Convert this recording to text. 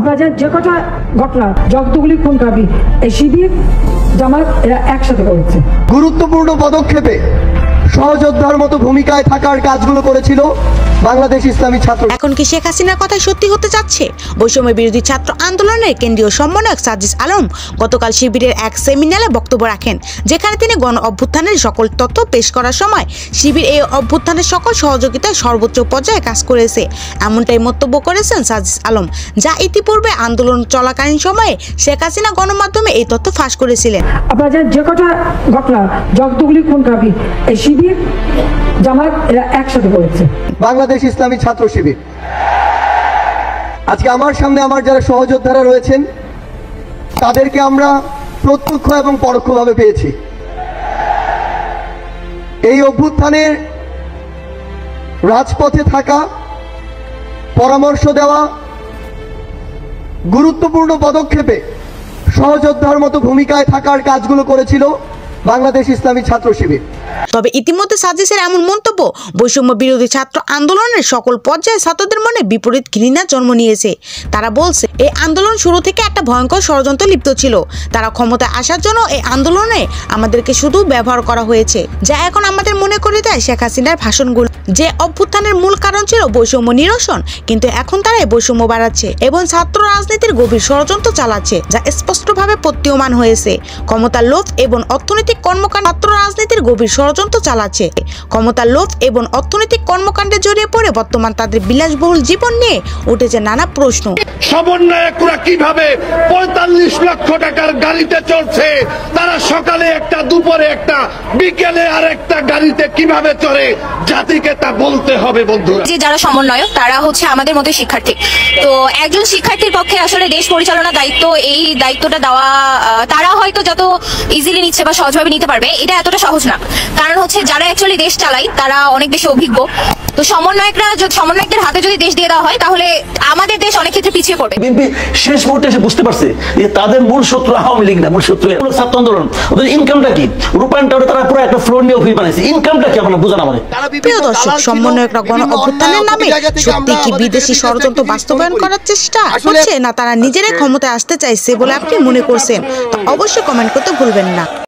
আপনারা যে কটা ঘটনা যতগুলি খুন কাবি এই শিবির জামাত এরা একসাথে করেছে। গুরুত্বপূর্ণ পদক্ষেপে সহযোদ্ধার মতো ভূমিকায় থাকার কাজগুলো করেছিল বাংলাদেশ ইসলামী ছাত্র। এখন কি শেখ হাসিনার কথাই সত্যি হতে যাচ্ছে? বৈষম্য বিরোধী ছাত্র আন্দোলনের কেন্দ্রীয় সমন্বয়ক সাজিস আলম গতকাল শিবিরের এক সেমিনারে বক্তব্য রাখেন, যেখানে তিনি গণ অভ্যুত্থানের সকল তথ্য পেশ করার সময় শিবির এই অভ্যুত্থানের সকল সহযোগিতায় সর্বোচ্চ পর্যায়ে কাজ করেছে এমনটাই মন্তব্য করেছেন সাজিস আলম, যা ইতিপূর্বে আন্দোলন চলাকালীন সময়ে শেখ হাসিনা গণমাধ্যমে এই তথ্য ফাঁস করেছিলেন। আপনারা যে কটা ঘটনা যতগুলি খুন কাবি এই শিবির জামাত এরা একসাথে করেছে। বাংলাদেশ ইসলামী ছাত্র শিবির আজকে আমার সামনে আমার যারা সহযোদ্ধারা রয়েছেন তাদেরকে আমরা প্রত্যক্ষ এবং পরোক্ষভাবে পেয়েছি। এই অভ্যুত্থানের রাজপথে থাকা, পরামর্শ দেওয়া, গুরুত্বপূর্ণ পদক্ষেপে সহযোদ্ধার মতো ভূমিকায় থাকার কাজগুলো করেছিল বাংলাদেশ ইসলামী ছাত্র শিবির। তবে ইতিমধ্যে সাজিসের এমন মন্তব্য বৈষম্য বিরোধী ছাত্র আন্দোলনের সকল পর্যায়ে ছাত্রদের মনে বিপরীত ঘৃণা জন্ম নিয়েছে। তারা বলছে এই আন্দোলন শুরু থেকে একটা ভয়ঙ্কর ষড়যন্ত্র লিপ্ত ছিল। তারা ক্ষমতায় আসার জন্য এই আন্দোলনে আমাদেরকে শুধু ব্যবহার করা হয়েছে, যা এখন আমাদের মনে করে দেয় শেখ হাসিনার ভাষণগুলো যে অভ্যুত্থানের মূল কারণ ছিল বৈষম্য নিরসন, কিন্তু এখন তারা এই বৈষম্য বাড়াচ্ছে এবং ছাত্র রাজনীতির গভীর ষড়যন্ত্র চালাচ্ছে, যা স্পষ্টভাবে প্রতীয়মান হয়েছে। ক্ষমতার লোভ এবং অর্থনৈতিক কর্মকাণ্ড ছাত্র রাজনীতির গভীর ষড়যন্ত্র চালাচ্ছে। ক্ষমতার লোভ এবং অর্থনৈতিক কর্মকাণ্ডে জড়িয়ে পড়ে বর্তমান তাদের বিলাসবহুল জীবন নিয়ে উঠেছে নানা প্রশ্ন। সমন্বয়করা কিভাবে ৪৫ লক্ষ টাকার গাড়িতে চড়ছে, তারা সকালে একটা, দুপুরে একটা, বিকেলে আর একটা গাড়িতে কিভাবে চড়ে, জাতিকে তা বলতে হবে বন্ধুরা। যে যারা সমন্বয়ক তারা হচ্ছে আমাদের মতো শিক্ষার্থী, তো একজন শিক্ষার্থীর পক্ষে আসলে দেশ পরিচালনা দায়িত্ব, এই দায়িত্বটা দেওয়া তারা হয়তো যত ইজিলি নিচ্ছে বা সহজভাবে নিতে পারবে, এটা এতটা সহজ না। কারণ হচ্ছে যারা অ্যাকচুয়ালি দেশ চালায় তারা অনেক বেশি অভিজ্ঞ। তো সমন্বয়কদের হাতে যদি দেশ দিয়ে দেওয়া হয় তাহলে আমাদের দেশ অনেক ক্ষেত্রে পিছিয়ে পড়বে। বিএনপি শেষ মুহূর্তে এসে বুঝতে পারছে যে তাদের মূল শত্রু আওয়ামী লীগ না, মূল শত্রু ছাত্র আন্দোলন। ওদের ইনকামটা কি? রূপায়ণটা তারা পুরো একটা ফ্লোর নিয়ে অভিযোগ বানাইছে। ইনকামটা কি আপনারা বুঝান আমাদের? প্রিয় দর্শক, সমন্বয়করা গণ অভ্যুত্থানের নামে সত্যি কি বিদেশি ষড়যন্ত্র বাস্তবায়ন করার চেষ্টা হচ্ছে, না তারা নিজেরাই ক্ষমতায় আসতে চাইছে বলে আপনি মনে করছেন? তো অবশ্যই কমেন্ট করতে ভুলবেন না।